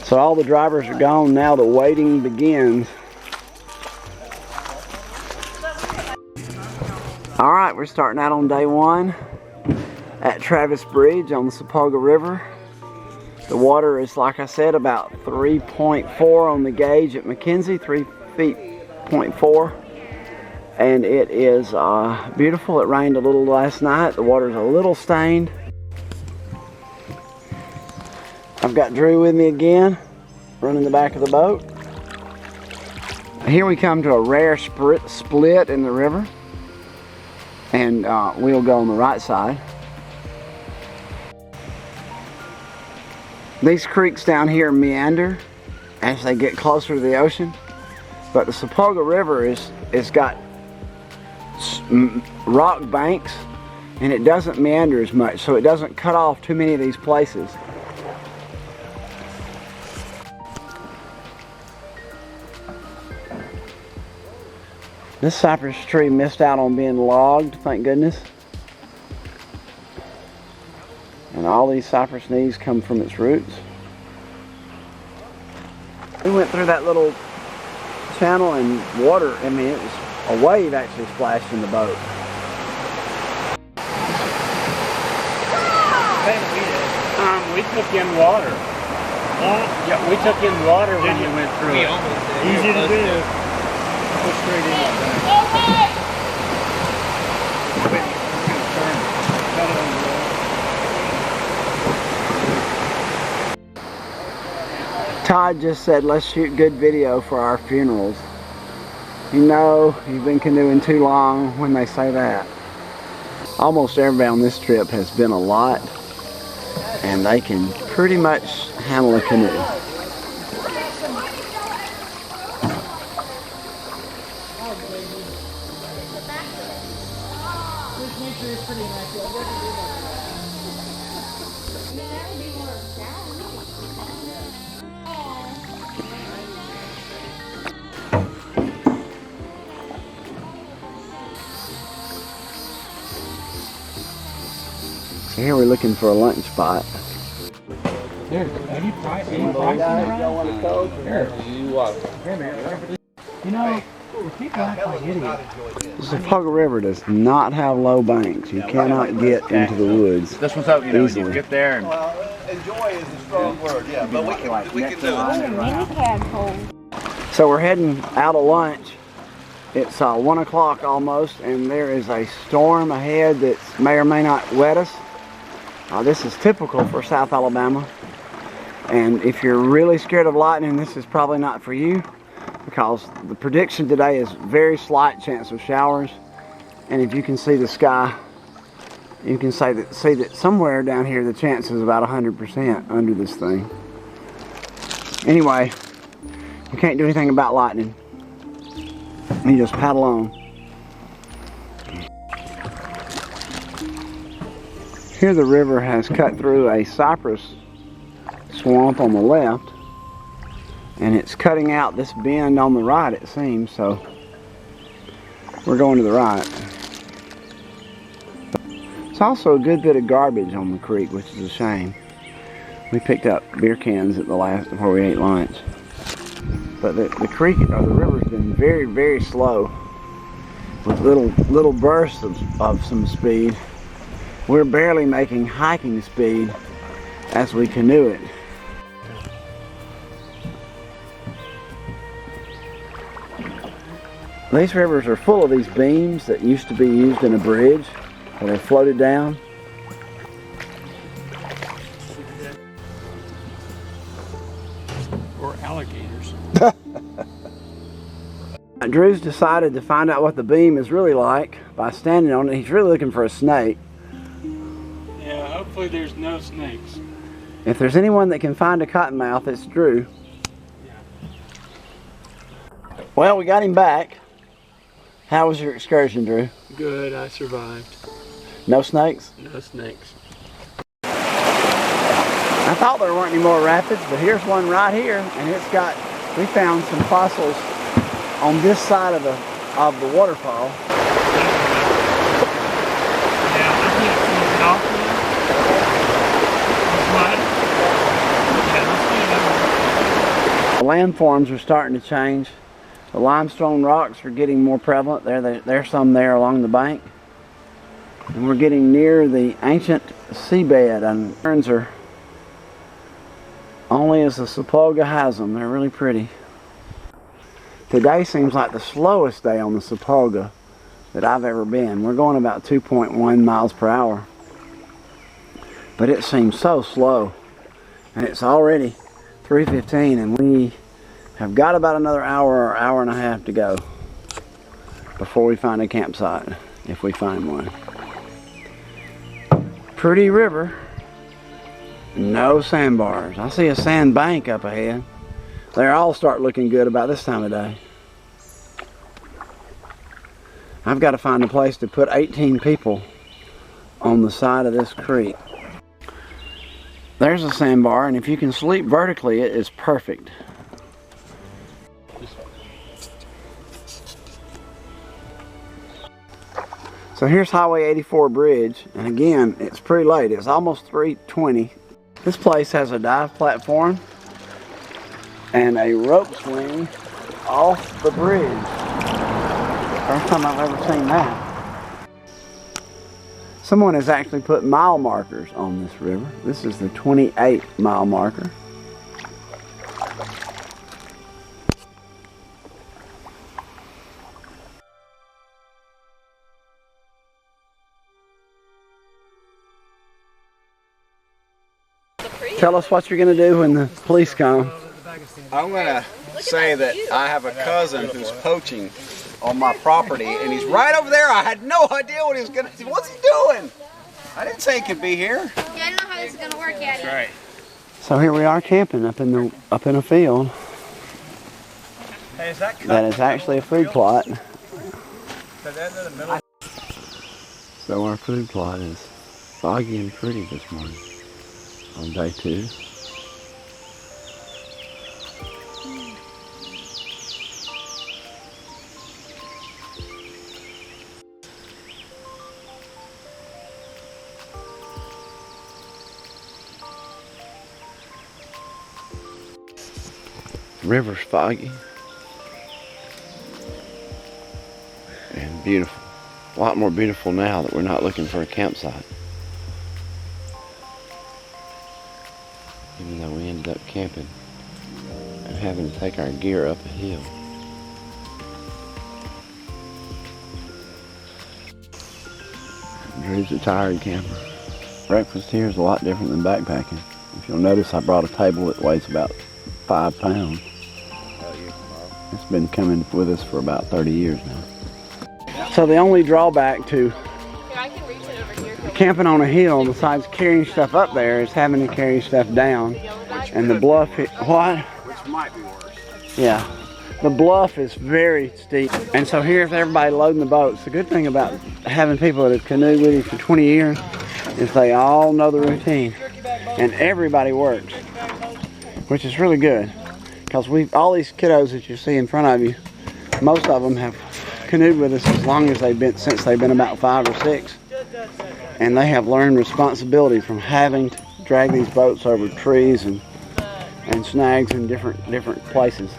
So all the drivers are gone, now the waiting begins. All right, we're starting out on day one at Travis Bridge on the Sepulga River. The water is, like I said, about 3.4 on the gauge at McKenzie, 3 feet 0.4. And it is beautiful. It rained a little last night. The water's a little stained. I've got Drew with me again, running the back of the boat. Here we come to a rare split in the river. And we'll go on the right side. These creeks down here meander as they get closer to the ocean, but the Sepulga River is got rock banks, and it doesn't meander as much, so it doesn't cut off too many of these places. This cypress tree missed out on being logged, thank goodness. And all these cypress knees come from its roots. We went through that little channel and water, I mean, it was a wave actually splashed in the boat. We took in water. Yeah, we took in water when you went through it. Easy to do. Go straight in. Todd just said, let's shoot good video for our funerals. You know, you've been canoeing too long when they say that. Almost everybody on this trip has been a lot, and they can pretty much handle a canoe. So here we're looking for a lunch spot. There, any price? Here. You know, people act like idiots. The Sepulga River does not have low banks. You cannot get into the woods. This one's up, you know, easily. you get there and... Well, enjoy is a strong word, yeah, but we can do it. So we're heading out of lunch. It's 1 o'clock almost, and there is a storm ahead that may or may not wet us. This is typical for South Alabama, and if you're really scared of lightning, this is probably not for you, because the prediction today is very slight chance of showers. And if you can see the sky, you can see that somewhere down here the chance is about 100% under this thing. Anyway, you can't do anything about lightning. You just paddle on. Here the river has cut through a cypress swamp on the left, and it's cutting out this bend on the right, it seems, so we're going to the right. It's also a good bit of garbage on the creek, which is a shame. We picked up beer cans at the last before we ate lunch. But the creek or the river's been very, very slow, with little bursts of some speed. We're barely making hiking speed as we canoe it. These rivers are full of these beams that used to be used in a bridge, where they floated down. Or alligators. Drew's decided to find out what the beam is really like by standing on it. He's really looking for a snake. Yeah, hopefully there's no snakes. If there's anyone that can find a cottonmouth, it's Drew. Yeah. Well, we got him back. How was your excursion, Drew? Good, I survived. No snakes? No snakes. I thought there weren't any more rapids, but here's one right here, and we found some fossils on this side of the waterfall. Yeah, I can't see it off now. It's mud. Yeah, let's see it over landforms are starting to change. The limestone rocks are getting more prevalent. There's some there along the bank. And we're getting near the ancient seabed, and ferns are only as the Sepulga has them. They're really pretty. Today seems like the slowest day on the Sepulga that I've ever been. We're going about 2.1 miles per hour. But it seems so slow. And it's already 3:15, and we have got about another hour or hour and a half to go before we find a campsite, if we find one. Pretty river. No sandbars. I see a sand bank up ahead. They all start looking good about this time of day. I've got to find a place to put 18 people on the side of this creek. There's a sandbar, and if you can sleep vertically, it is perfect. So here's Highway 84 bridge, and again, it's pretty late. It's almost 3:20. This place has a dive platform and a rope swing off the bridge. First time I've ever seen that. Someone has actually put mile markers on this river. This is the 28-mile marker. Tell us what you're going to do when the police come. I'm going to say that I have a cousin who's poaching on my property, and he's right over there. I had no idea what he was going to do. What's he doing? I didn't say he could be here. Yeah, I don't know how this is going to work yet. That's right. So here we are camping up in a field. Hey, is that That is actually a food plot. So our food plot is foggy and pretty this morning on day 2. River's foggy and beautiful. A lot more beautiful now that we're not looking for a campsite. Even though we ended up camping and having to take our gear up a hill. Drew's a tired camper. Breakfast here is a lot different than backpacking. If you'll notice, I brought a table that weighs about 5 pounds. It's been coming with us for about 30 years now. So the only drawback to camping on a hill, besides carrying stuff up there, is having to carry stuff down. And the bluff, what? Which might be worse. Yeah, the bluff is very steep. And so here's everybody loading the boats. The good thing about having people that have canoed with you for 20 years is they all know the routine. And everybody works, which is really good. Because all these kiddos that you see in front of you, most of them have canoed with us as long as since they've been about 5 or 6. And they have learned responsibility from having to drag these boats over trees and snags in different places.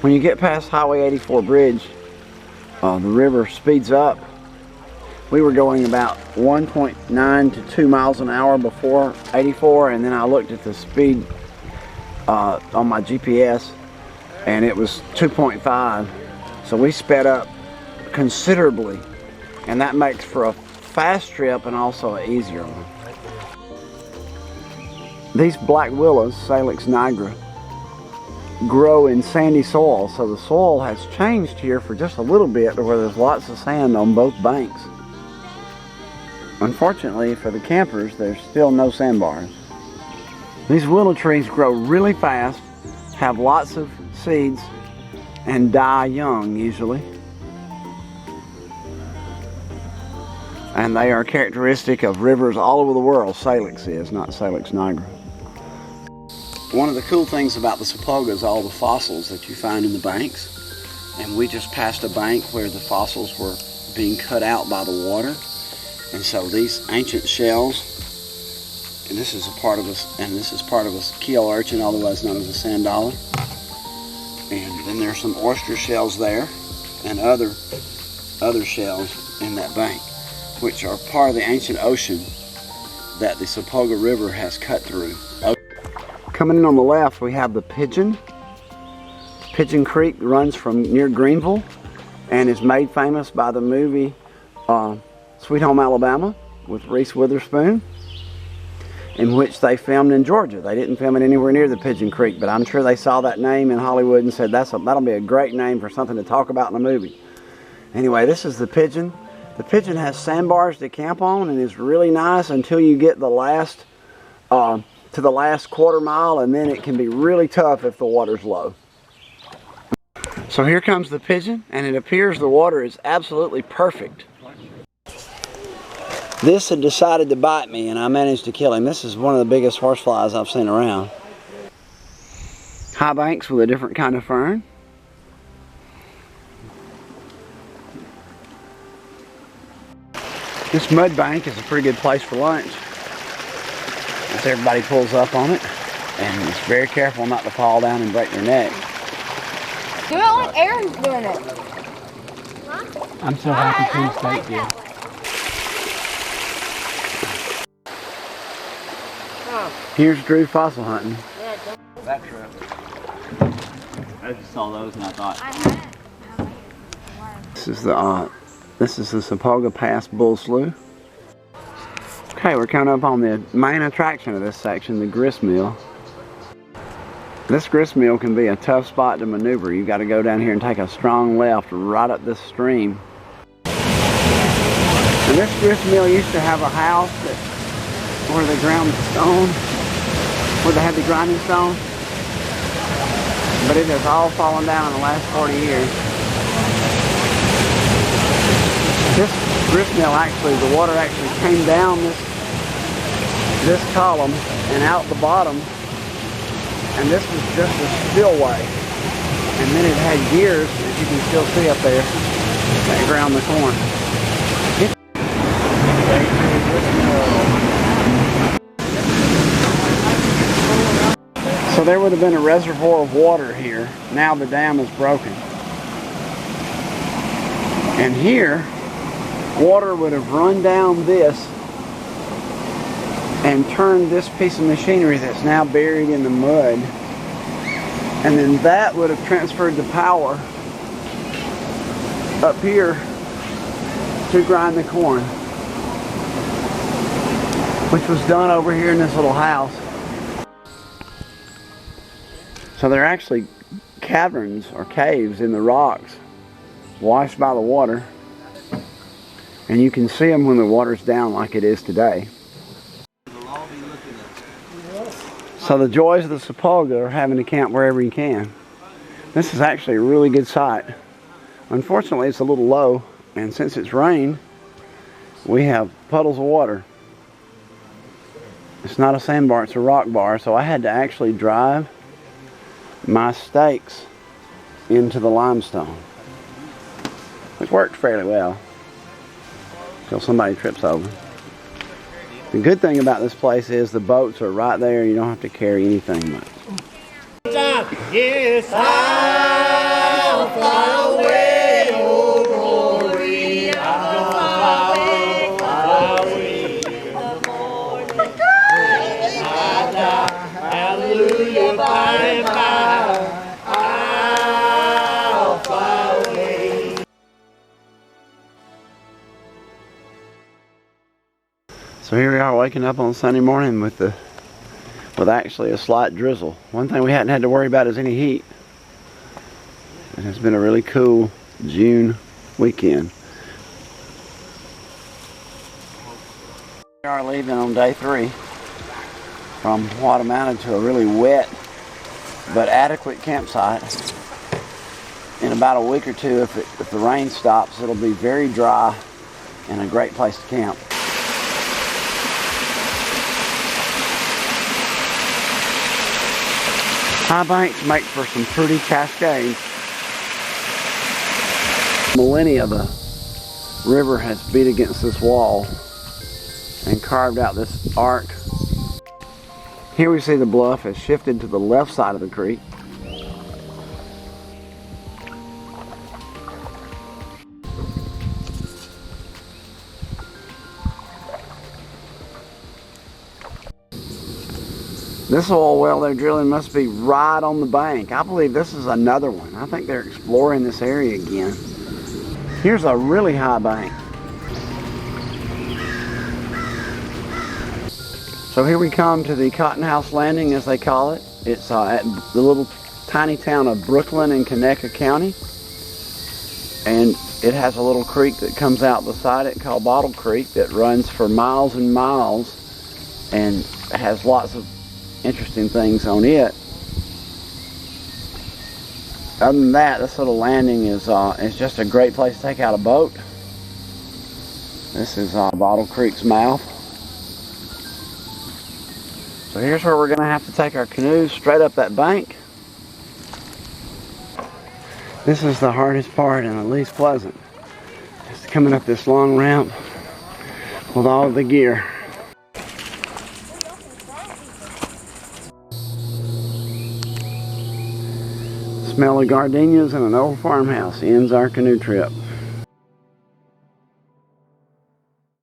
When you get past Highway 84 bridge, the river speeds up. We were going about 1.9 to 2 miles an hour before 84, and then I looked at the speed on my GPS, and it was 2.5. So we sped up considerably, and that makes for a fast trip and also an easier one. These black willows, Salix nigra, grow in sandy soil, so the soil has changed here for just a little bit to where there's lots of sand on both banks. Unfortunately for the campers, there's still no sandbars. These willow trees grow really fast, have lots of seeds, and die young usually. And they are characteristic of rivers all over the world. Salix is, not Salix nigra. One of the cool things about the Sepulga is all the fossils that you find in the banks. And we just passed a bank where the fossils were being cut out by the water. And so these ancient shells, and this is part of a keel urchin, otherwise known as a sand dollar. And then there's some oyster shells there, and other shells in that bank, which are part of the ancient ocean that the Sepulga River has cut through. Coming in on the left, we have the Pigeon. Pigeon Creek runs from near Greenville and is made famous by the movie Sweet Home Alabama with Reese Witherspoon, in which they filmed in Georgia. They didn't film it anywhere near the Pigeon Creek, but I'm sure they saw that name in Hollywood and said that'll be a great name for something to talk about in a movie. Anyway, this is the Pigeon. The Pigeon has sandbars to camp on and is really nice until you get the last to the last quarter mile, and then it can be really tough if the water's low. So here comes the Pigeon, and it appears the water is absolutely perfect. This had decided to bite me, and I managed to kill him. This is one of the biggest horseflies I've seen around. High banks with a different kind of fern. This mud bank is a pretty good place for lunch, as everybody pulls up on it, and is very careful not to fall down and break their neck. Do it like Aaron's doing it. I'm so happy Penn State did. Here's Drew fossil hunting. That trip. I just saw those and I thought. This is the Sepulga Pass Bull Slough. Okay, we're coming up on the main attraction of this section, the Grist Mill. This grist mill can be a tough spot to maneuver. You've got to go down here and take a strong left right up this stream. And this grist mill used to have a house where they ground the stone, where they had the grinding stone. But it has all fallen down in the last 40 years. This grist mill the water actually came down this column and out the bottom. And this was just a spillway. And then it had gears, as you can still see up there, that ground the corn. So there would have been a reservoir of water here. Now the dam is broken. And here, water would have run down this and turned this piece of machinery that's now buried in the mud, and then that would have transferred the power up here to grind the corn, which was done over here in this little house. So they're actually caverns or caves in the rocks washed by the water, and you can see them when the water's down like it is today. So the joys of the Sepulga are having to camp wherever you can. This is actually a really good site. Unfortunately, it's a little low, and since it's rained, we have puddles of water. It's not a sandbar, it's a rock bar, so I had to actually drive my stakes into the limestone, which worked fairly well until somebody trips over. The good thing about this place is the boats are right there. You don't have to carry anything much. Yes, I'll fly away, oh glory. I'm gonna fly away in the morning. I die, hallelujah, by and by. I'll fly away. So here we are waking up on Sunday morning with actually a slight drizzle. One thing we hadn't had to worry about is any heat. It has been a really cool June weekend. We are leaving on day 3 from what amounted to a really wet but adequate campsite. In about a week or two, if the rain stops, it'll be very dry and a great place to camp. High banks make for some pretty cascades. Millennia the river has beat against this wall carved out this arc. Here we see the bluff has shifted to the left side of the creek. This oil well they're drilling must be right on the bank. I believe this is another one. I think they're exploring this area again. Here's a really high bank. So here we come to the Cotton House Landing, as they call it. It's at the little tiny town of Brooklyn in Conecuh County. And it has a little creek that comes out beside it called Bottle Creek that runs for miles and miles and has lots of interesting things on it. Other than that, this little landing is just a great place to take out a boat. This is Bottle Creek's mouth. So here's where we're going to have to take our canoes straight up that bank. This is the hardest part and the least pleasant. Just coming up this long ramp with all of the gear. Smell of gardenias and an old farmhouse ends our canoe trip.